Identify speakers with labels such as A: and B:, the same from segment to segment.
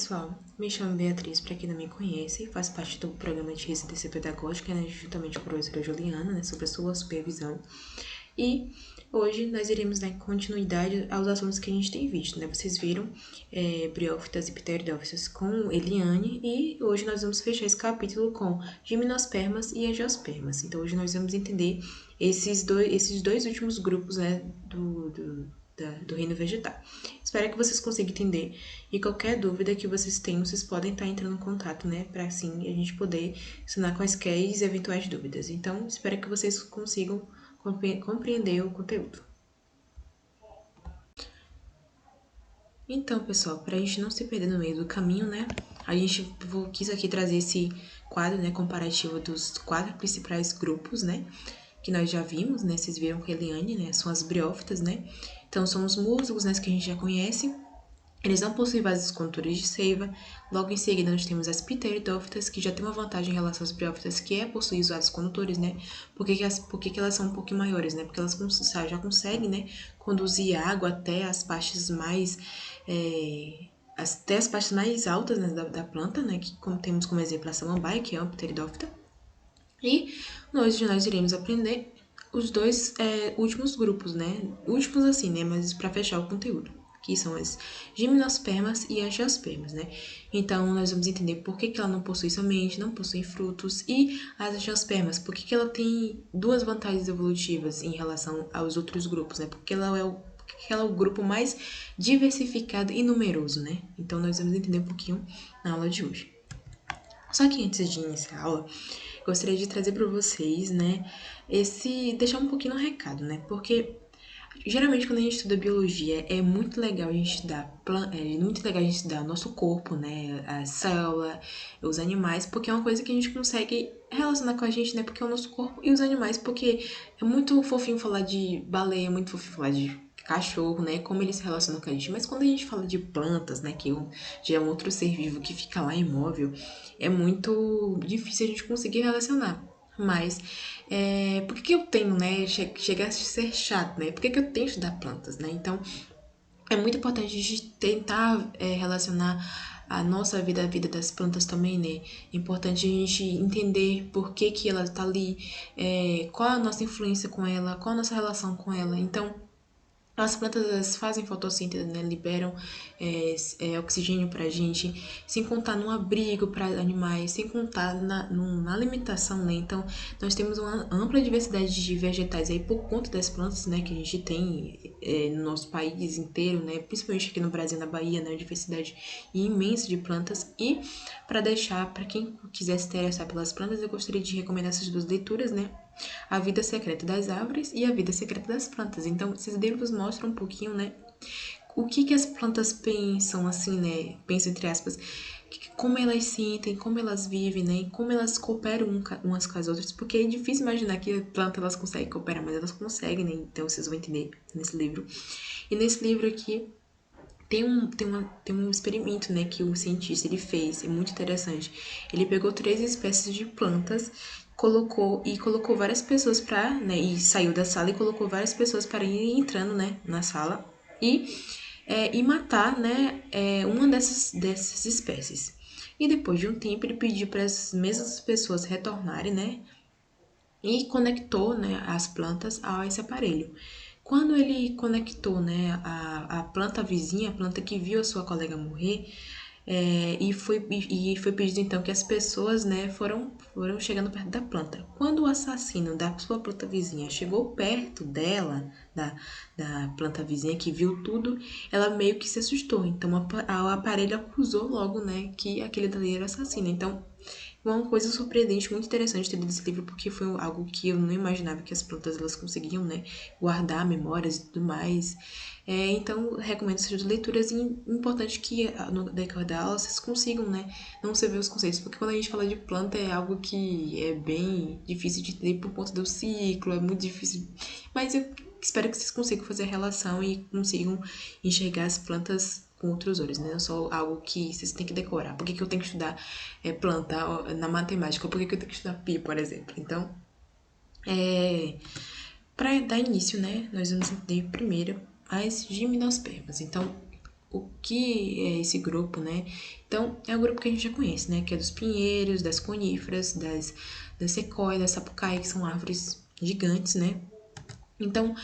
A: pessoal, me chamo Beatriz, para quem não me conhece, faço parte do programa de residência pedagógica, né, juntamente com a professora Juliana, né, sobre a sua supervisão. E hoje nós iremos dar continuidade aos assuntos que a gente tem visto, né? Vocês viram briófitas e pteridófitas com Eliane, e hoje nós vamos fechar esse capítulo com gimnospermas e angiospermas. Então hoje nós vamos entender esses dois últimos grupos, né, do reino vegetal. Espero que vocês consigam entender, e qualquer dúvida que vocês tenham, vocês podem estar entrando em contato, né, para assim a gente poder ensinar quaisquer eventuais dúvidas. Então, espero que vocês consigam compreender o conteúdo. Então, pessoal, para a gente não se perder no meio do caminho, né, a gente quis aqui trazer esse quadro, né, comparativo dos 4 principais grupos, né, que nós já vimos, né, vocês viram com a Eliane, né, são as briófitas, né, então são os músicos, né, que a gente já conhece. Eles não possuem vasos condutores de seiva. Logo em seguida, nós temos as pteridófitas, que já tem uma vantagem em relação às briófitas, que é possuir os vasos condutores, né? Por que elas são um pouquinho maiores, né? Porque elas já conseguem, né, conduzir água até as partes mais... até as partes mais altas, né, da planta, né? Que temos como exemplo a samambaia, que é uma pteridófita. E hoje nós iremos aprender os dois últimos grupos, né? Últimos assim, né? Mas para fechar o conteúdo, que são as gimnospermas e angiospermas, né? Então, nós vamos entender por que ela não possui semente, não possui frutos, e as angiospermas, por que ela tem duas vantagens evolutivas em relação aos outros grupos, né? Porque ela é o grupo mais diversificado e numeroso, né? Então, nós vamos entender um pouquinho na aula de hoje. Só que antes de iniciar a aula, gostaria de trazer para vocês, né, deixar um pouquinho no recado, né, porque geralmente quando a gente estuda biologia é muito legal a gente estudar o nosso corpo, né, a célula, os animais, porque é uma coisa que a gente consegue relacionar com a gente, né, porque é o nosso corpo e os animais, porque é muito fofinho falar de baleia, é muito fofinho falar de cachorro, né, como eles se relacionam com a gente, mas quando a gente fala de plantas, né, que já é um outro ser vivo que fica lá imóvel, é muito difícil a gente conseguir relacionar. Mas, por que eu tenho, né, chega a ser chato, né, por que eu tenho que estudar plantas, né, então é muito importante a gente tentar relacionar a nossa vida, a vida das plantas também, né? É importante a gente entender por que ela tá ali, qual a nossa influência com ela, qual a nossa relação com ela. Então, as plantas fazem fotossíntese, né? Liberam oxigênio pra gente, sem contar no abrigo para animais, sem contar na alimentação, né? Então, nós temos uma ampla diversidade de vegetais aí por conta das plantas, né? Que a gente tem no nosso país inteiro, né? Principalmente aqui no Brasil, na Bahia, né? Uma diversidade imensa de plantas. E para quem quiser se interessar pelas plantas, eu gostaria de recomendar essas duas leituras, né? A Vida Secreta das Árvores e A Vida Secreta das Plantas. Então, esses livros mostram um pouquinho, né, o que as plantas pensam, assim, né, pensam entre aspas, como elas sentem, como elas vivem, né, e como elas cooperam umas com as outras, porque é difícil imaginar que a planta elas conseguem cooperar, mas elas conseguem, né, então vocês vão entender nesse livro. E nesse livro aqui, tem um experimento, né, que o cientista ele fez, é muito interessante. Ele pegou 3 espécies de plantas, colocou várias pessoas para, né, e saiu da sala e colocou várias pessoas para ir entrando, né, na sala e matar, né, uma dessas espécies. E depois de um tempo ele pediu para as mesmas pessoas retornarem, né, e conectou, né, as plantas a esse aparelho. Quando ele conectou, né, a planta vizinha, a planta que viu a sua colega morrer, foi pedido então que as pessoas, né, foram chegando perto da planta. Quando o assassino da sua planta vizinha chegou perto dela, da planta vizinha que viu tudo, ela meio que se assustou. Então o aparelho acusou logo, né, que aquele dali era assassino. Então uma coisa surpreendente, muito interessante ter lido esse livro, porque foi algo que eu não imaginava que as plantas elas conseguiam, né, guardar memórias e tudo mais. Então, recomendo essas leituras, e importante que no decorrer da aula vocês consigam, né, não se ver os conceitos, porque quando a gente fala de planta é algo que é bem difícil de entender por conta do ciclo, é muito difícil, mas eu espero que vocês consigam fazer a relação e consigam enxergar as plantas com outros olhos, né? Não só algo que vocês têm que decorar. Por que eu tenho que estudar planta na matemática? Por que eu tenho que estudar pi, por exemplo? Então, para dar início, né? Nós vamos entender primeiro as gimnospermas. Então, o que é esse grupo, né? Então, é o grupo que a gente já conhece, né? Que é dos pinheiros, das coníferas, das sequoias, das sapucaí, que são árvores gigantes, né? Então,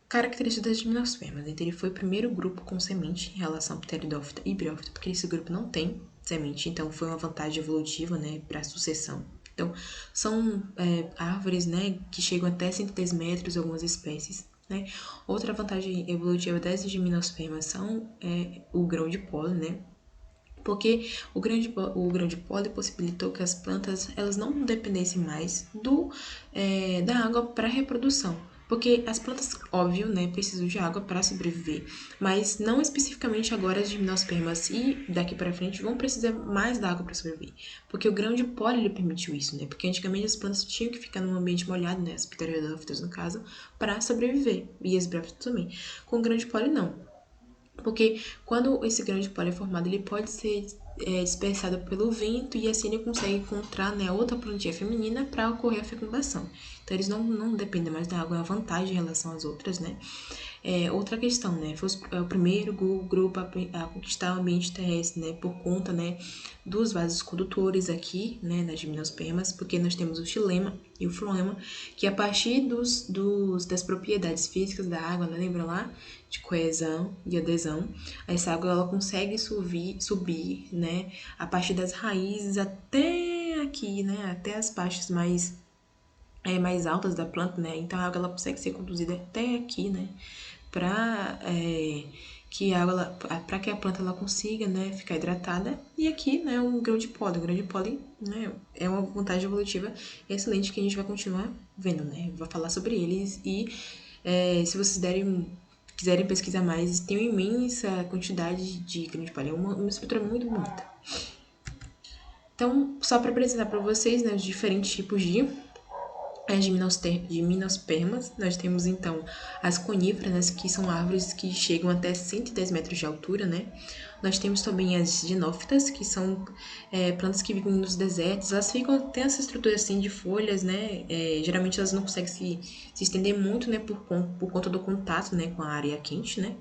A: características das gimnospermas. Então, ele foi o primeiro grupo com semente em relação ao pteridófita e briófita, porque esse grupo não tem semente, então foi uma vantagem evolutiva, né, para a sucessão. Então, são árvores, né, que chegam até 110 metros, algumas espécies, né. Outra vantagem evolutiva das gimnospermas são o grão de pólen, né, porque o grão de pólen possibilitou que as plantas elas não dependessem mais da água para reprodução. Porque as plantas, óbvio, né, precisam de água para sobreviver, mas não especificamente agora as gimnospermas e daqui para frente vão precisar mais da água para sobreviver. Porque o grão de pólen ele permitiu isso, né? Porque antigamente as plantas tinham que ficar num ambiente molhado, né, as pteridófitas no caso, para sobreviver, e as briófitas também. Com o grão de pólen não. Porque quando esse grão de pólen é formado, ele pode ser dispersado pelo vento e assim ele consegue encontrar, né, outra plantinha feminina para ocorrer a fecundação. Então eles não dependem mais da água, é uma vantagem em relação às outras, né? Outra questão, né? Foi o primeiro grupo a conquistar o ambiente terrestre, né? Por conta, né, dos vasos condutores aqui, né, nas gimnospermas, porque nós temos o xilema e o floema, que a partir das propriedades físicas da água, né, lembra lá? De coesão e adesão, essa água ela consegue subir, né, a partir das raízes até aqui, né, até as partes mais altas da planta, né? Então a água ela consegue ser conduzida até aqui, né? Para para que a planta ela consiga, né, ficar hidratada. E aqui, né, o grão de pólen. O grão de pólen, né, é uma vantagem evolutiva excelente que a gente vai continuar vendo, né? Vou falar sobre eles e se vocês quiserem pesquisar mais, tem uma imensa quantidade de grão de pólen. É uma estrutura muito bonita. Então, só para apresentar para vocês, né, os diferentes tipos de gimnospermas. Nós temos, então, as coníferas, que são árvores que chegam até 110 metros de altura, né? Nós temos também as ginófitas, que são plantas que vivem nos desertos. Elas têm essa estrutura, assim, de folhas, né? Geralmente elas não conseguem se estender muito, né? Por conta do contato, né? Com a área quente, né?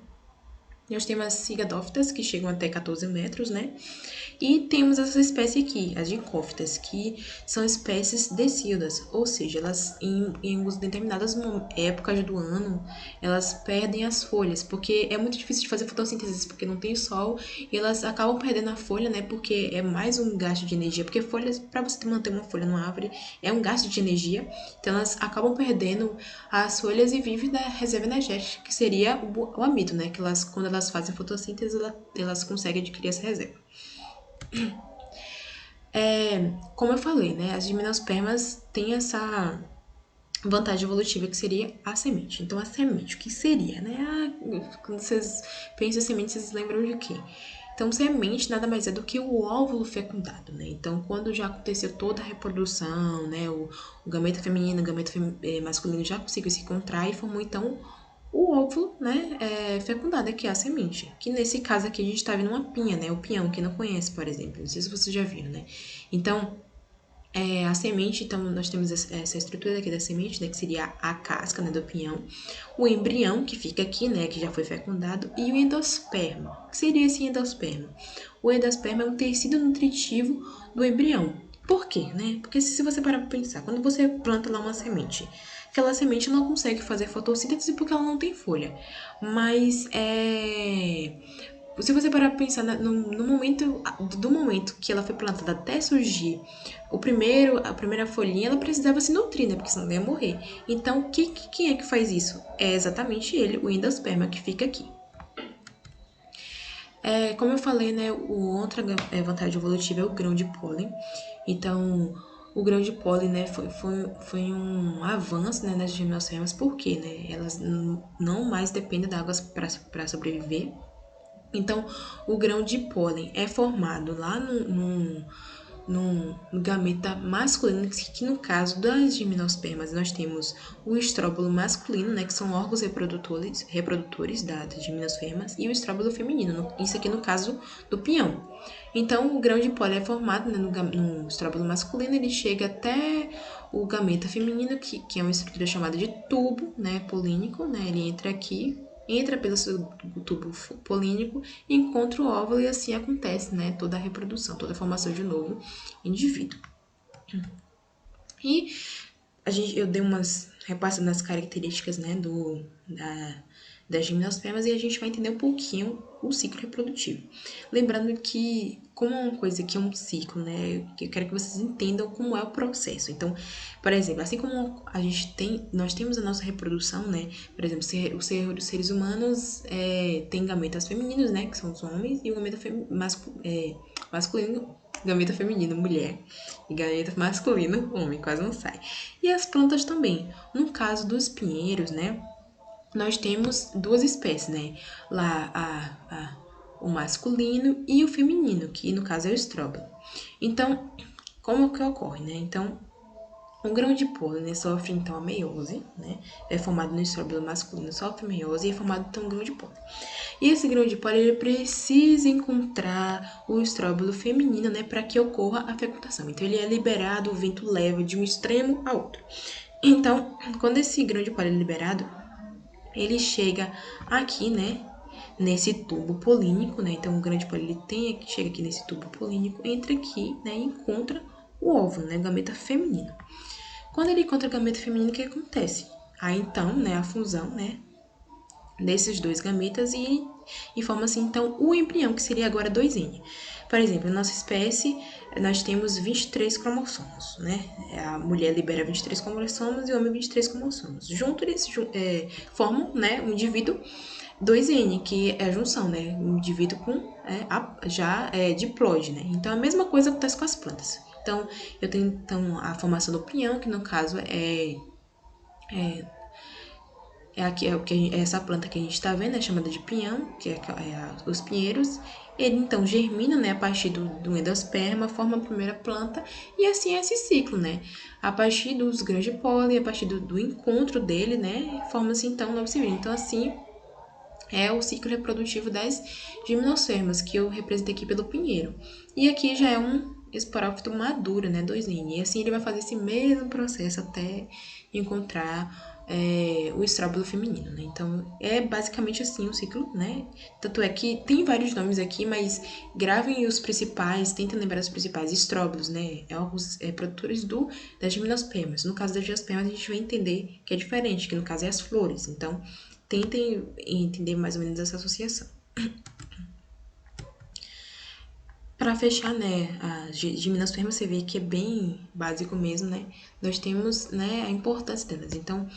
A: Nós temos as cigadófitas, que chegam até 14 metros, né? E temos essa espécie aqui, as gincófitas, que são espécies decíduas, ou seja, elas em determinadas épocas do ano, elas perdem as folhas, porque é muito difícil de fazer fotossíntese, porque não tem sol, e elas acabam perdendo a folha, né? Porque é mais um gasto de energia, porque folhas, para você manter uma folha numa árvore, é um gasto de energia, então elas acabam perdendo as folhas e vivem da reserva energética, que seria o amido, né? Que elas, quando elas fazem fotossíntese, elas conseguem adquirir essa reserva. Como eu falei, né? As gimnospermas têm essa vantagem evolutiva que seria a semente. Então, a semente, o que seria, né? Quando vocês pensam em semente, vocês lembram de quê? Então, semente nada mais é do que o óvulo fecundado, né? Então, quando já aconteceu toda a reprodução, né? O gameta feminino, o gameta masculino já conseguiu se encontrar e formou, então, o óvulo, né, fecundado, que é a semente. Que nesse caso aqui a gente tá vendo uma pinha, né? O pinhão, quem não conhece, por exemplo. Não sei se vocês já viram, né? Então, a semente, então, nós temos essa estrutura aqui da semente, né, que seria a casca, né, do pinhão, o embrião, que fica aqui, né, que já foi fecundado, e o endosperma. O que seria esse endosperma? O endosperma é um tecido nutritivo do embrião. Por quê, né? Porque se você parar para pensar, quando você planta lá uma semente, aquela semente não consegue fazer fotossíntese porque ela não tem folha. Mas se você parar pra pensar no momento do momento que ela foi plantada até surgir a primeira folhinha, ela precisava se nutrir, né? Porque senão ela ia morrer. Então, quem é que faz isso? É exatamente ele, o endosperma, que fica aqui. Como eu falei, né? Outra vantagem evolutiva é o grão de pólen. Então, o grão de pólen, né, foi um avanço, né, nas gimnospermas, porque, né, elas não mais dependem da água para sobreviver. Então, o grão de pólen é formado lá no gameta masculino, que no caso das gimnospermas nós temos o estróbilo masculino, né, que são órgãos reprodutores das gimnospermas, e o estróbilo feminino, isso aqui no caso do pinhão. Então, o grão de pólen é formado, né, no estróbilo masculino, ele chega até o gameta feminino, que é uma estrutura chamada de tubo, né, polínico, né, ele entra aqui entra pelo seu tubo polínico, encontra o óvulo e assim acontece, né, toda a reprodução, toda a formação de um novo indivíduo. E eu dei umas repassadas nas características, né, das gimnospermas e a gente vai entender um pouquinho o ciclo reprodutivo. Lembrando que, como é uma coisa que é um ciclo, né, eu quero que vocês entendam como é o processo. Então, por exemplo, assim como nós temos a nossa reprodução, né, por exemplo, os seres humanos têm gametas femininos, né, que são os homens, e o gameta masculino, gameta feminino, mulher, e gameta masculino, homem, quase não sai. E as plantas também. No caso dos pinheiros, né, nós temos duas espécies, né? Lá o masculino e o feminino, que no caso é o estróbilo. Então, como que ocorre, né? Então, o grão de pólen, né, sofre então a meiose, né? É formado no estróbilo masculino, sofre meiose e é formado então um grão de pólen. E esse grão de pólen ele precisa encontrar o estróbilo feminino, né, para que ocorra a fecundação. Então ele é liberado, o vento leva de um extremo a outro. Então, quando esse grão de pólen é liberado, ele chega aqui, né, nesse tubo polínico, né? Então o grão de pólen ele chega aqui nesse tubo polínico, entra aqui, né, e encontra o óvulo, né, gameta feminino. Quando ele encontra a gameta feminina, o que acontece? Aí então, né, a fusão, né, desses dois gametas e forma-se então o embrião, que seria agora 2N. Por exemplo, na nossa espécie, nós temos 23 cromossomos, né? A mulher libera 23 cromossomos e o homem 23 cromossomos. Juntos eles formam, né, um indivíduo 2N, que é a junção, né? Um indivíduo com diploide, né? Então, a mesma coisa acontece com as plantas. Então, eu tenho então, a formação do pinhão, que no caso essa planta que a gente está vendo, é chamada de pinhão, que os pinheiros. Ele então germina, né, a partir do endosperma, forma a primeira planta, e assim é esse ciclo, né? A partir dos grãos de pólen, a partir do encontro dele, né, forma-se então um novo civil. Então, assim, é o ciclo reprodutivo das gimnospermas, que eu representei aqui pelo pinheiro. E aqui já é um esporófito maduro, né, 2N. E assim ele vai fazer esse mesmo processo até encontrar o estróbilo feminino, né? Então, é basicamente assim o ciclo, né? Tanto é que tem vários nomes aqui, mas gravem os principais, tentem lembrar os principais estróbilos, né? Órgãos produtores das gimnospermas. No caso das gimnospermas, a gente vai entender que é diferente, que no caso é as flores. Então, tentem entender mais ou menos essa associação. Para fechar, né, as gimnospermas, você vê que é bem básico mesmo, né? Nós temos, né, a importância delas. Então,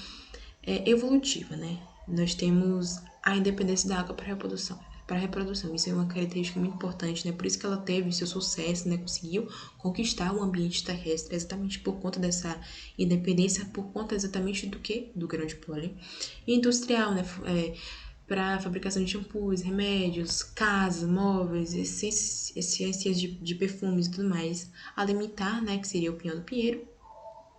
A: é evolutiva, né? Nós temos a independência da água para reprodução. Para reprodução, isso é uma característica muito importante, né? Por isso que ela teve seu sucesso, né? Conseguiu conquistar o ambiente terrestre exatamente por conta dessa independência, por conta exatamente do quê? Do grão de pólen. Industrial, né? Para fabricação de shampoos, remédios, casas, móveis, essências de perfumes e tudo mais. Alimentar, né? Que seria o pinhão do pinheiro.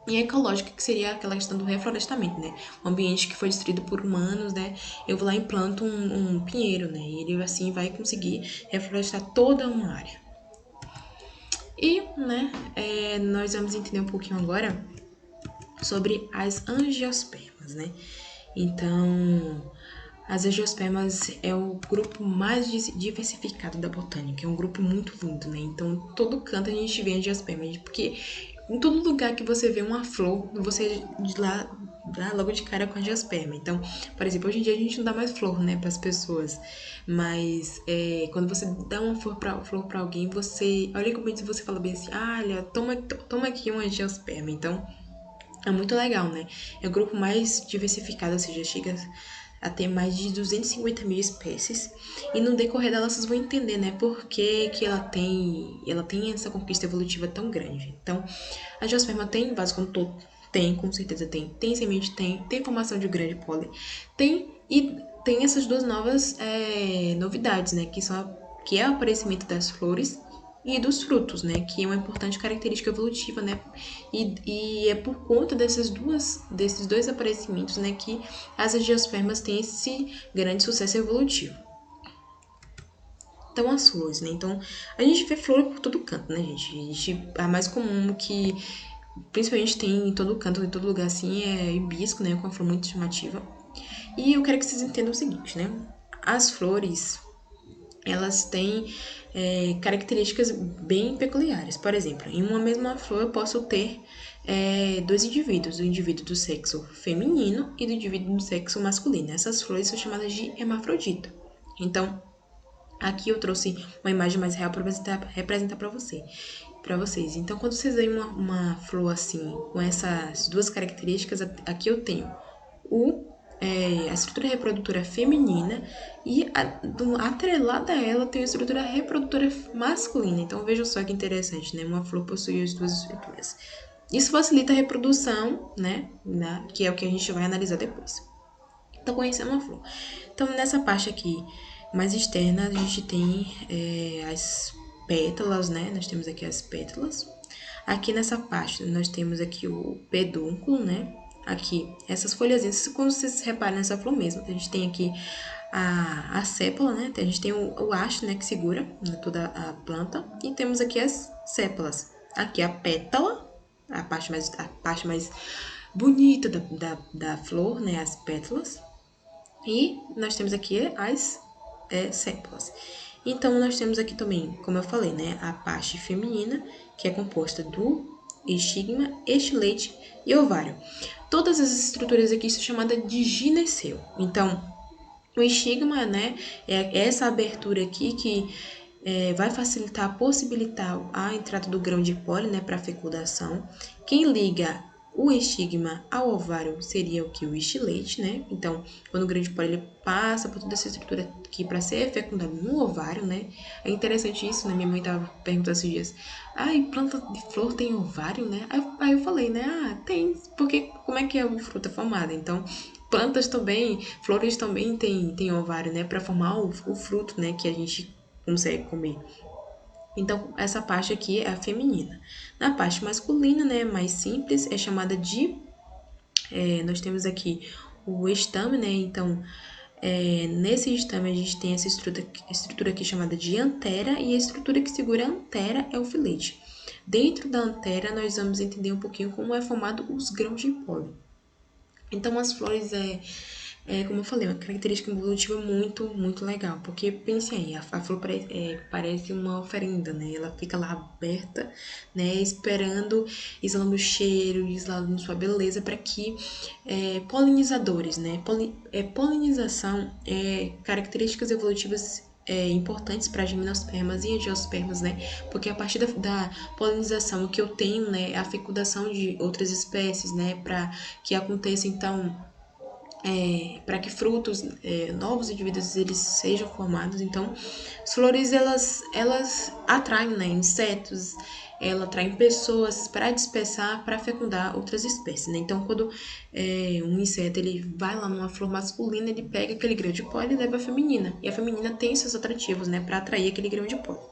A: E ecológica, que seria aquela questão do reflorestamento, né? Um ambiente que foi destruído por humanos, né? Eu vou lá e implanto um pinheiro, né? E ele, assim, vai conseguir reflorestar toda uma área. E, né, nós vamos entender um pouquinho agora sobre as angiospermas, né? Então, as angiospermas é o grupo mais diversificado da botânica, é um grupo muito lindo, né? Então, todo canto a gente vê angiospermas, porque em todo lugar que você vê uma flor, você dá logo de cara com angiosperma. Então, por exemplo, hoje em dia a gente não dá mais flor, né, para as pessoas, mas quando você dá uma flor para alguém, você olha como você fala bem assim, olha, toma aqui um angiosperma. Então, é muito legal, né? É o grupo mais diversificado, ou seja, chega a ter mais de 250 mil espécies. E no decorrer dela, vocês vão entender, né? Por que ela tem essa conquista evolutiva tão grande. Então, a angiosperma tem vaso condutor? Tem, com certeza tem. Tem semente? Tem formação de grande pólen? Tem. E tem essas duas novas novidades, né? Que é o aparecimento das flores e dos frutos, né, que é uma importante característica evolutiva, né, e é por conta desses dois aparecimentos, né, que as angiospermas têm esse grande sucesso evolutivo. Então, as flores, né, então, a gente vê flor por todo canto, né, gente, a mais comum que, principalmente tem em todo canto, em todo lugar, assim, é hibisco, né, com uma flor muito chamativa. E eu quero que vocês entendam o seguinte, né? As flores, elas têm características bem peculiares. Por exemplo, em uma mesma flor eu posso ter dois indivíduos, o indivíduo do sexo feminino e do indivíduo do sexo masculino. Essas flores são chamadas de hermafrodita. Então, aqui eu trouxe uma imagem mais real para representar para vocês. Então, quando vocês veem uma flor assim, com essas duas características, aqui eu tenho a estrutura reprodutora feminina e atrelada a ela tem a estrutura reprodutora masculina. Então, vejam só que interessante, né? Uma flor possui as duas estruturas. Isso facilita a reprodução, né? Que é o que a gente vai analisar depois. Então, conhecendo uma flor. Então, nessa parte aqui mais externa, a gente tem as pétalas, né? Nós temos aqui as pétalas. Aqui nessa parte, nós temos aqui o pedúnculo, né? Aqui, essas folhazinhas, quando vocês reparem nessa flor mesmo, a gente tem aqui a sépola, né? A gente tem o haste, né? Que segura toda a planta. E temos aqui as sépalas. Aqui a pétala, a parte mais bonita da flor, né? As pétalas. E nós temos aqui as sépalas. Então, nós temos aqui também, como eu falei, né, a parte feminina, que é composta do estigma, estilete e ovário. Todas as estruturas aqui são chamadas de gineceu. Então, o estigma, né, é essa abertura aqui que vai facilitar, possibilitar a entrada do grão de pólen, né, para fecundação. Quem liga o estigma ao ovário seria o que? O estilete, né? Então, quando o grão de pólen ele passa por toda essa estrutura aqui para ser fecundado no ovário, né? É interessante isso, né? Minha mãe tava perguntando esses dias, ai, planta de flor tem ovário, né? Aí eu falei, né? Ah, tem, porque como é que é a fruta formada? Então, plantas também, flores também tem ovário, né? Para formar o fruto, né? Que a gente consegue comer. Então, essa parte aqui é a feminina. Na parte masculina, né, mais simples, é chamada de... nós temos aqui o estame, né? Então, nesse estame a gente tem essa estrutura aqui chamada de antera, e a estrutura que segura a antera é o filete. Dentro da antera, nós vamos entender um pouquinho como é formado os grãos de pólen. Então, as flores como eu falei, uma característica evolutiva muito legal. Porque, pense aí, a flor parece uma oferenda, né? Ela fica lá aberta, né? Esperando, exalando cheiro, exalando sua beleza, para que polinizadores, né? Polinização características evolutivas importantes para gimnospermas e angiospermas, né? Porque a partir da polinização, o que eu tenho, né, é a fecundação de outras espécies, né, para que aconteça, então, para que frutos, novos indivíduos, eles sejam formados. Então, as flores, elas atraem, né, insetos, elas atraem pessoas para dispersar, para fecundar outras espécies, né? Então, quando um inseto ele vai lá numa flor masculina, ele pega aquele grão de pólen e leva a feminina. E a feminina tem seus atrativos, né, para atrair aquele grão de pólen.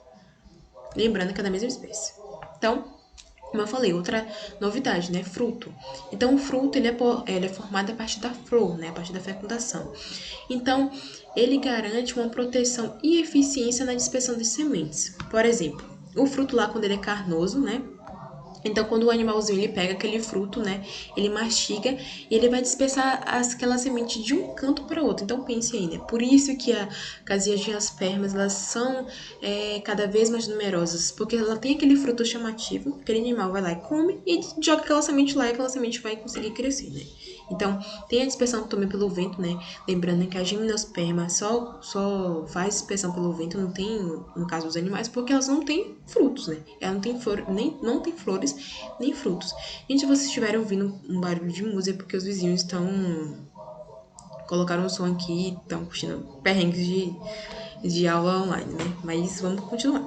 A: Lembrando que é da mesma espécie. Então, como eu falei, outra novidade, né? Fruto. Então, o fruto ele é formado a partir da flor, né? A partir da fecundação. Então, ele garante uma proteção e eficiência na dispersão de sementes. Por exemplo, o fruto lá, quando ele é carnoso, né? Então, quando o animalzinho ele pega aquele fruto, né, ele mastiga e ele vai dispersar aquela semente de um canto para outro. Então, pense aí, né? Por isso que as angiospermas, elas são cada vez mais numerosas, porque ela tem aquele fruto chamativo, aquele animal vai lá e come e joga aquela semente lá e aquela semente vai conseguir crescer, né? Então, tem a dispersão também pelo vento, né? Lembrando que a gimnosperma só faz dispersão pelo vento, não tem, no caso dos animais, porque elas não têm frutos, né? Ela não tem não tem flores, nem frutos. Gente, se vocês estiverem ouvindo um barulho de música, é porque os vizinhos colocaram o som aqui e estão curtindo perrengues de aula online, né? Mas vamos continuar.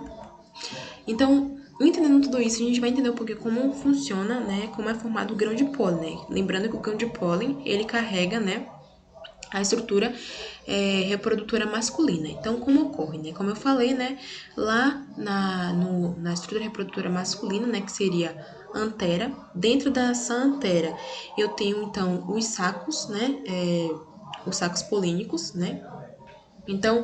A: Então, entendendo tudo isso, a gente vai entender um pouquinho como funciona, né? Como é formado o grão de pólen, né? Lembrando que o grão de pólen, ele carrega, né, a estrutura reprodutora masculina. Então, como ocorre, né? Como eu falei, né? Lá na estrutura reprodutora masculina, né? Que seria antera. Dentro dessa antera, eu tenho, então, os sacos, né? Os sacos polínicos, né? Então,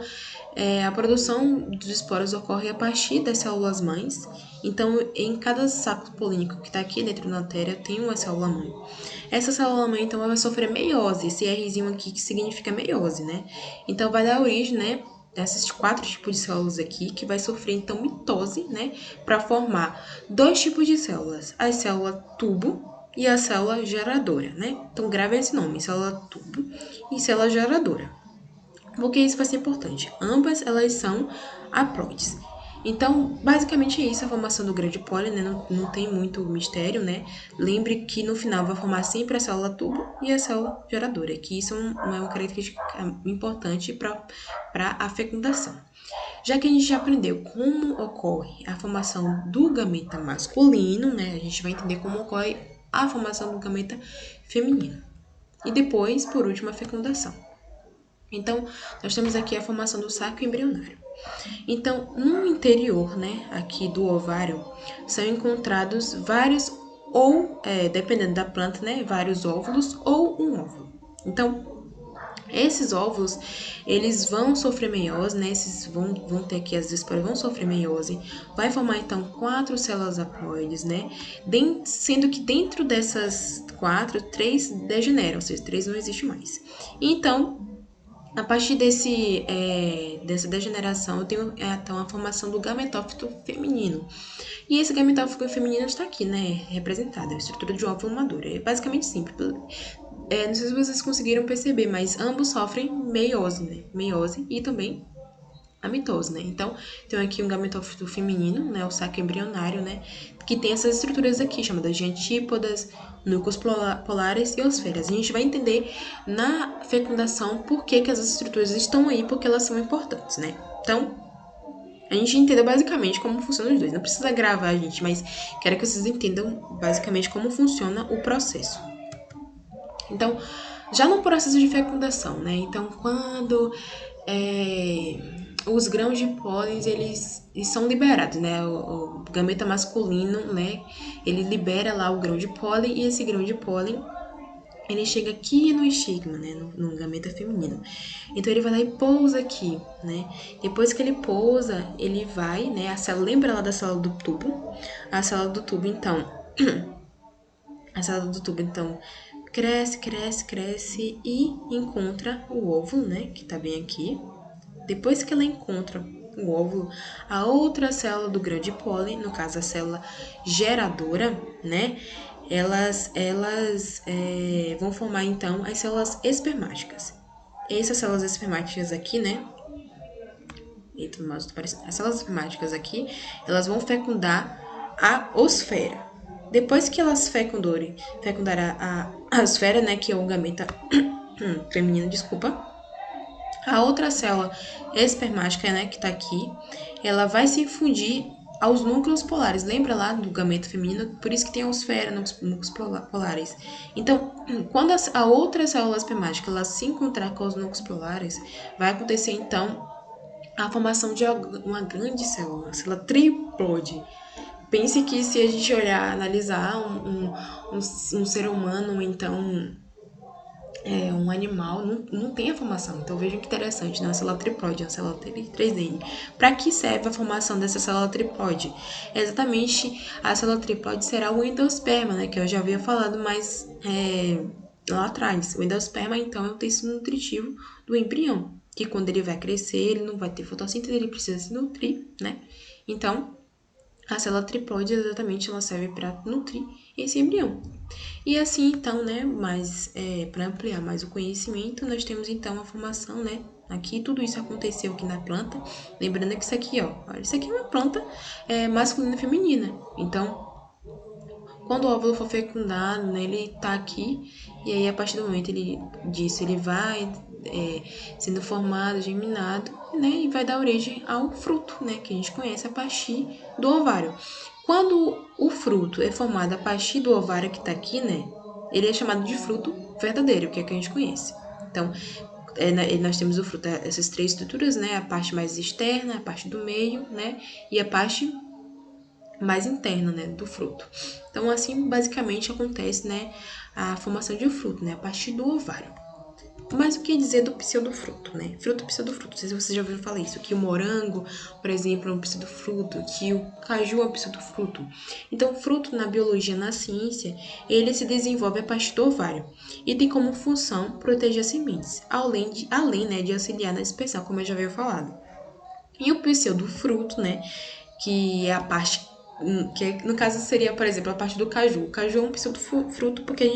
A: a produção dos esporos ocorre a partir das células mães. Então, em cada saco polínico que está aqui dentro da matéria, tem uma célula mãe. Essa célula mãe, então, ela vai sofrer meiose, esse Rzinho aqui que significa meiose, né? Então, vai dar origem, né, desses 4 tipos de células aqui, que vai sofrer, então, mitose, né, para formar 2 tipos de células, a célula tubo e a célula geradora, né? Então, grave esse nome, célula tubo e célula geradora. Porque isso vai ser importante. Ambas, elas são haploides. Então, basicamente é isso, a formação do grande pólen, né? Não tem muito mistério, né? Lembre que no final vai formar sempre a célula tubo e a célula geradora, que isso é uma característica importante para a fecundação. Já que a gente já aprendeu como ocorre a formação do gameta masculino, né? A gente vai entender como ocorre a formação do gameta feminino. E depois, por último, a fecundação. Então, nós temos aqui a formação do saco embrionário. Então, no interior, né, aqui do ovário, são encontrados vários, ou, dependendo da planta, né, vários óvulos ou um óvulo. Então, esses óvulos, eles vão sofrer meiose, né, esses vão ter aqui as esporas, vão sofrer meiose, vai formar, então, 4 células haploides, né, sendo que dentro dessas 4, 3 degeneram, ou seja, 3 não existe mais. Então, a partir dessa degeneração, eu tenho então a formação do gametófito feminino. E esse gametófito feminino está aqui, né, representado, a estrutura de óvulo maduro. É basicamente simples. Não sei se vocês conseguiram perceber, mas ambos sofrem meiose, né? Meiose e também a mitose, né? Então, tem aqui um gametófito feminino, né, o saco embrionário, né, que tem essas estruturas aqui, chamadas de antípodas, núcleos polares e osferas. A gente vai entender na fecundação por que essas estruturas estão aí, porque elas são importantes, né? Então, a gente entenda basicamente como funcionam os dois. Não precisa gravar, gente, mas quero que vocês entendam basicamente como funciona o processo. Então, já no processo de fecundação, né? Então, quando os grãos de pólen, eles são liberados, né? O gameta masculino, né? Ele libera lá o grão de pólen e esse grão de pólen, ele chega aqui no estigma, né? No gameta feminino. Então, ele vai lá e pousa aqui, né? Depois que ele pousa, ele vai, né? A célula, lembra lá da célula do tubo? A célula do tubo, então... A célula do tubo, então, cresce e encontra o óvulo, né? Que tá bem aqui. Depois que ela encontra o óvulo, a outra célula do grão de pólen, no caso a célula geradora, né? Elas vão formar então as células espermáticas. Essas células espermáticas aqui, né? Eita, mas tá parecendo. As células espermáticas aqui, elas vão fecundar a osfera. Depois que elas fecundarem a esfera, né? Que é o gameta feminino, desculpa. A outra célula espermática, né, que tá aqui, ela vai se fundir aos núcleos polares. Lembra lá do gameta feminino? Por isso que tem a osfera nos núcleos polares. Então, quando a outra célula espermática ela se encontrar com os núcleos polares, vai acontecer, então, a formação de uma grande célula, a célula triploide. Pense que se a gente olhar, analisar um ser humano, então um animal, não tem a formação. Então vejam que interessante, né? A célula triploide, a célula 3D. Para que serve a formação dessa célula triploide? Exatamente, a célula triploide será o endosperma, né? Que eu já havia falado mais lá atrás. O endosperma, então, é o tecido nutritivo do embrião, que quando ele vai crescer, ele não vai ter fotossíntese, ele precisa se nutrir, né? Então, a célula triploide, exatamente, ela serve para nutrir esse embrião. E assim, então, né, para ampliar mais o conhecimento, nós temos, então, a formação, né, aqui, tudo isso aconteceu aqui na planta. Lembrando que isso aqui, ó, isso aqui é uma planta masculina e feminina. Então, quando o óvulo for fecundado, né, ele tá aqui, e aí, a partir do momento disso, ele vai sendo formado, germinado, né, e vai dar origem ao fruto, né, que a gente conhece a partir do ovário. Quando o fruto é formado a partir do ovário que tá aqui, né, ele é chamado de fruto verdadeiro, que é o que a gente conhece. Então, nós temos o fruto, essas 3 estruturas, né, a parte mais externa, a parte do meio, né, e a parte mais interna, né, do fruto. Então, assim, basicamente acontece, né, a formação de um fruto, né, a partir do ovário. Mas o que dizer do pseudofruto, né? Fruto pseudofruto. Não sei se você já ouviu falar isso, que o morango, por exemplo, é um pseudofruto, que o caju é um pseudofruto. Então, o fruto na biologia, na ciência, ele se desenvolve a partir do ovário e tem como função proteger as sementes, além né, de auxiliar na dispersão, como eu já havia falado. E o pseudofruto, né, que é a parte que no caso seria, por exemplo, a parte do caju. O caju é um pseudofruto porque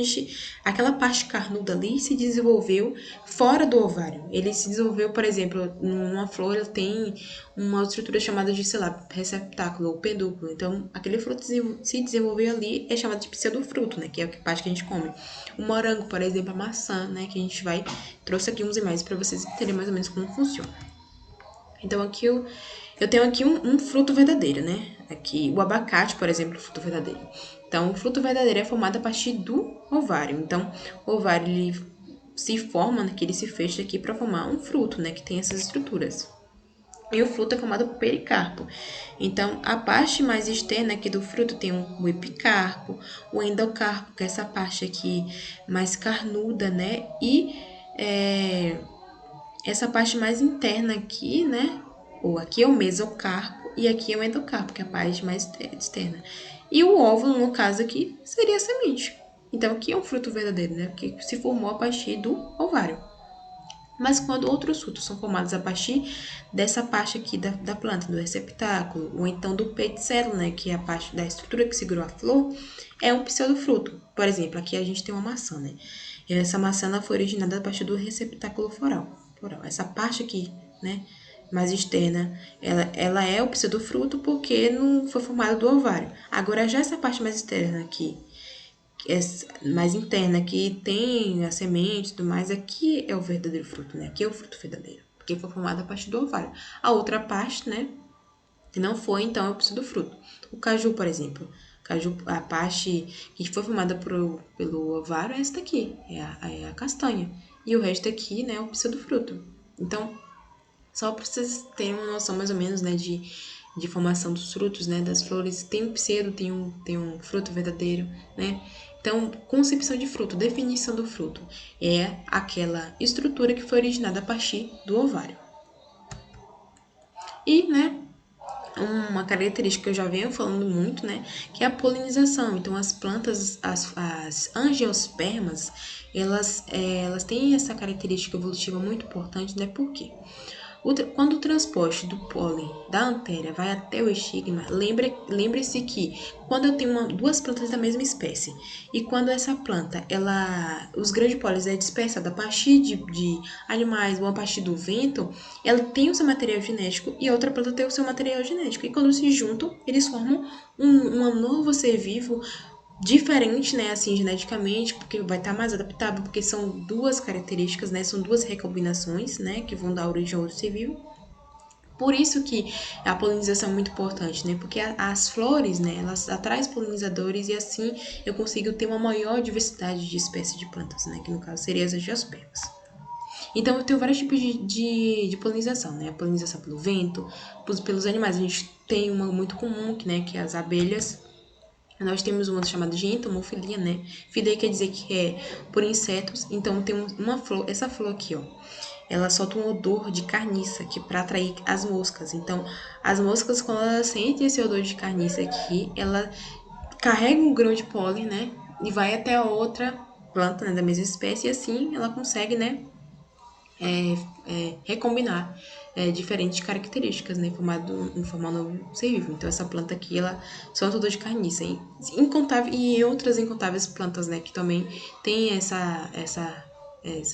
A: aquela parte carnuda ali se desenvolveu fora do ovário. Ele se desenvolveu, por exemplo, numa flor, ele tem uma estrutura chamada de, sei lá, receptáculo ou pedúnculo. Então, aquele fruto se desenvolveu ali é chamado de pseudofruto, né, que é a parte que a gente come. O morango, por exemplo, a maçã, né, que a gente trouxe aqui uns imagens para vocês entenderem mais ou menos como funciona. Então, aqui eu tenho aqui um fruto verdadeiro, né? Aqui, o abacate, por exemplo, é fruto verdadeiro. Então, o fruto verdadeiro é formado a partir do ovário. Então, o ovário, ele se forma, né, que ele se fecha aqui para formar um fruto, né? Que tem essas estruturas. E o fruto é formado por pericarpo. Então, a parte mais externa aqui do fruto tem o epicarpo, o endocarpo, que é essa parte aqui mais carnuda, né? E essa parte mais interna aqui, né? Ou aqui é o mesocarpo e aqui é o endocarpo, que é a parte mais externa. E o óvulo, no caso aqui, seria a semente. Então, aqui é um fruto verdadeiro, né? Porque se formou a partir do ovário. Mas quando outros frutos são formados a partir dessa parte aqui da planta, do receptáculo, ou então do pedicelo, né? Que é a parte da estrutura que segurou a flor, é um pseudofruto. Por exemplo, aqui a gente tem uma maçã, né? E essa maçã ela foi originada a partir do receptáculo floral. Essa parte aqui, né? Mais externa, ela é o pseudofruto porque não foi formada do ovário. Agora, já essa parte mais externa aqui, mais interna, que tem a semente e tudo mais, aqui é o verdadeiro fruto, né? Aqui é o fruto verdadeiro, porque foi formado a partir do ovário. A outra parte, né? Se não foi, então é o pseudofruto. O caju, por exemplo. Caju, a parte que foi formada pelo ovário é essa daqui, é a castanha. E o resto aqui, né, é o pseudofruto. Então, só para vocês terem uma noção mais ou menos, né, de formação dos frutos, né, das flores. Tem um pseudo, tem um fruto verdadeiro, né? Então, concepção de fruto, definição do fruto, é aquela estrutura que foi originada a partir do ovário. E, né, uma característica que eu já venho falando muito, né, que é a polinização. Então, as plantas, as angiospermas, elas têm essa característica evolutiva muito importante, né, por quê? Quando o transporte do pólen da antéria vai até o estigma, lembre-se que quando eu tenho duas plantas da mesma espécie e quando essa planta, os grãos de pólen é dispersada a partir de animais ou a partir do vento, ela tem o seu material genético e a outra planta tem o seu material genético. E quando se juntam, eles formam um novo ser vivo diferente, né, assim, geneticamente, porque vai estar mais adaptável, porque são duas características, né, são duas recombinações, né, que vão dar origem a outro ser vivo. Por isso que a polinização é muito importante, né, porque as flores, né, elas atraem polinizadores e assim eu consigo ter uma maior diversidade de espécies de plantas, né, que no caso seria as angiospermas. Então, eu tenho vários tipos de polinização, né, a polinização pelo vento, pelos animais. A gente tem uma muito comum, que é as abelhas. Nós temos uma chamada de entomofilia, né? Filia quer dizer que é por insetos. Então, tem uma flor, essa flor aqui, ó. Ela solta um odor de carniça, que para atrair as moscas. Então, as moscas, quando elas sentem esse odor de carniça aqui, ela carrega um grão de pólen, né? E vai até a outra planta, né, da mesma espécie. E assim, ela consegue, né, recombinar diferentes características, né, em formar um novo ser vivo. Então, essa planta aqui, ela solta odor de carniça. E outras incontáveis plantas, né, que também tem essa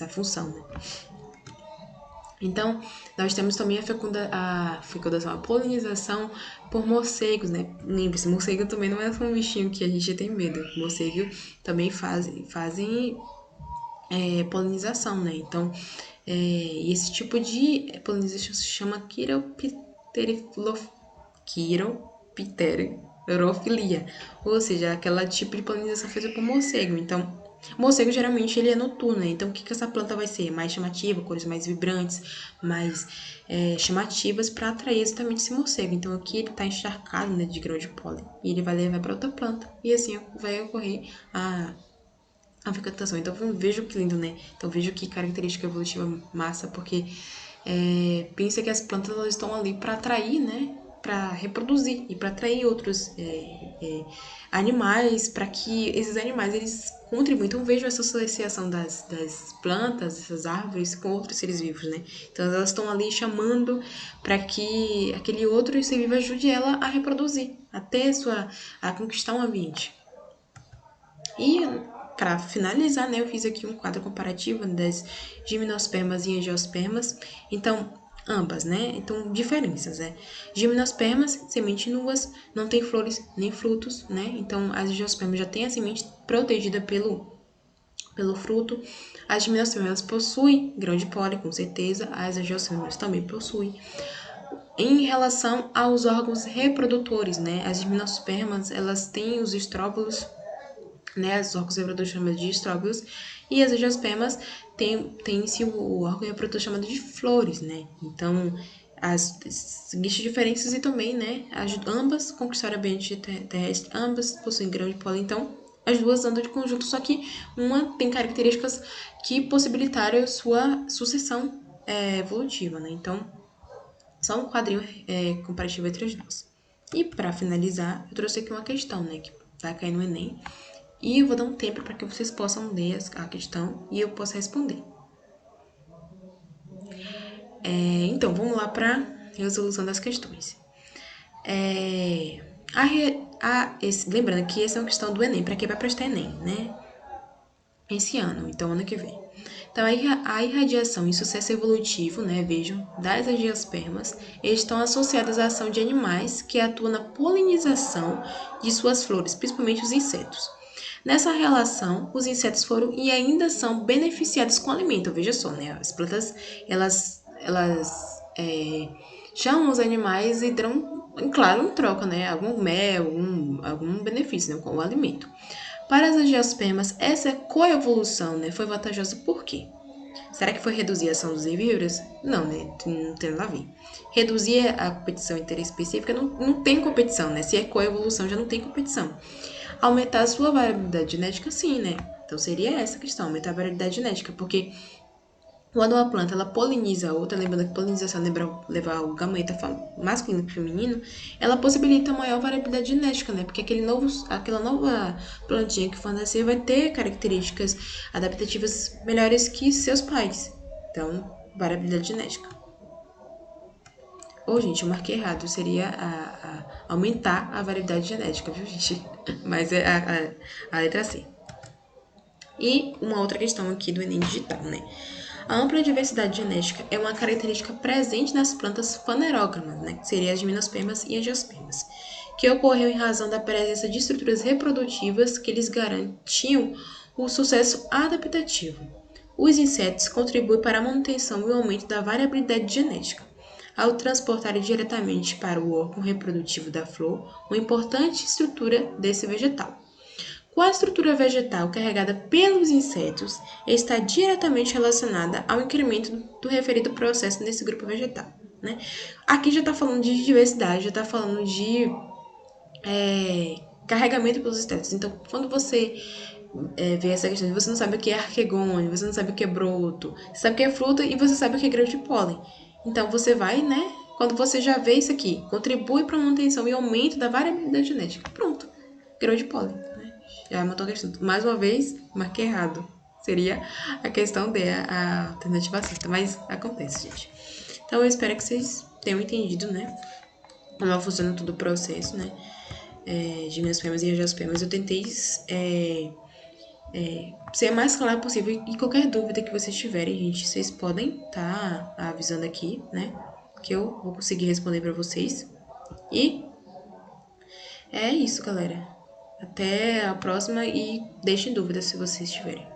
A: função, né. Então, nós temos também a fecundação, a polinização por morcegos, né? Lembre-se, morcego também não é só um bichinho que a gente tem medo. Morcego também fazem polinização, né? Então, esse tipo de polinização se chama quiropterofilia, ou seja, aquela tipo de polinização feita por morcego. Então, o morcego geralmente ele é noturno, né? Então o que essa planta vai ser? Mais chamativa, cores mais vibrantes, mais chamativas para atrair exatamente esse morcego. Então aqui ele está encharcado, né, de grão de pólen e ele vai levar para outra planta e assim vai ocorrer a fecundação. Então, veja que lindo, né? Então, veja que característica evolutiva massa, porque pensa que as plantas elas estão ali para atrair, né? Para reproduzir e para atrair outros animais, para que esses animais eles contribuam. Então, vejo essa associação das plantas, dessas árvores, com outros seres vivos, né? Então, elas estão ali chamando para que aquele outro ser vivo ajude ela a reproduzir, a conquistar um ambiente. E para finalizar, né, eu fiz aqui um quadro comparativo das gimnospermas e angiospermas. Então, ambas, né? Então, diferenças, né? Gimnospermas, semente nuas, não tem flores nem frutos, né? Então, as angiospermas já têm a semente protegida pelo fruto. As gimnospermas possuem grão de pólen, com certeza. As angiospermas também possuem. Em relação aos órgãos reprodutores, né? As gimnospermas, elas têm os estróbilos, né, os órgãos reprodutores chamados de estróbilos, e as angiospermas tem-se o órgão reprodutor chamado de flores, né? Então, existem diferenças e também, né, ambas conquistaram o ambiente terrestre, ambas possuem grão de pólen, então as duas andam de conjunto, só que uma tem características que possibilitaram sua sucessão evolutiva, né? Então, só um quadrinho comparativo entre as duas. E para finalizar, eu trouxe aqui uma questão, né, que vai cair no Enem, e eu vou dar um tempo para que vocês possam ler a questão e eu possa responder. Então, vamos lá para a resolução das questões. Lembrando que essa é uma questão do Enem, para quem vai prestar Enem, né? Esse ano, então ano que vem. Então, a irradiação e sucesso evolutivo, né, vejam, das angiospermas, estão associadas à ação de animais que atuam na polinização de suas flores, principalmente os insetos. Nessa relação, os insetos foram e ainda são beneficiados com o alimento. Veja só, né? As plantas, elas chamam os animais e dão, claro, em troca, né? Algum mel, algum benefício, né? Com o alimento. Para as angiospermas, essa coevolução, né, foi vantajosa por quê? Será que foi reduzir a ação dos herbívoros? Não, né? Não tem nada a ver. Reduzir a competição interespecífica não tem competição, né? Se é coevolução, já não tem competição. Aumentar a sua variabilidade genética, sim, né? Então seria essa a questão, aumentar a variabilidade genética, porque quando uma planta ela poliniza a outra, lembrando que polinização levar o gameta masculino para o feminino, ela possibilita maior variabilidade genética, né? Porque aquela nova plantinha que for nascer vai ter características adaptativas melhores que seus pais. Então, variabilidade genética. Ou, gente, eu marquei errado, seria aumentar a variabilidade genética, viu, gente? Mas é a letra C. E uma outra questão aqui do Enem Digital, né? A ampla diversidade genética é uma característica presente nas plantas fanerógamas, né? Que seriam as gimnospermas e angiospermas, que ocorreu em razão da presença de estruturas reprodutivas que lhes garantiam o sucesso adaptativo. Os insetos contribuem para a manutenção e o aumento da variabilidade genética, ao transportarem diretamente para o órgão reprodutivo da flor uma importante estrutura desse vegetal. Com a estrutura vegetal carregada pelos insetos, está diretamente relacionada ao incremento do referido processo nesse grupo vegetal, né? Aqui já está falando de diversidade, já está falando de carregamento pelos insetos. Então, quando você vê essa questão, você não sabe o que é arquegônio, você não sabe o que é broto, você sabe o que é fruta e você sabe o que é grão de pólen. Então, você vai, né? Quando você já vê isso aqui, contribui para a manutenção e aumento da variabilidade genética. Pronto, grão de pólen. Já matou a questão. Mais uma vez, marquei errado. Seria a questão D, a alternativa certa. Mas acontece, gente. Então, eu espero que vocês tenham entendido, né? Como funciona todo o processo, né? De minhaspermas e angiospermas. Eu tentei ser mais claro possível. E qualquer dúvida que vocês tiverem, gente, vocês podem estar avisando aqui, né? Que eu vou conseguir responder para vocês. E é isso, galera. Até a próxima e deixem dúvidas se vocês tiverem.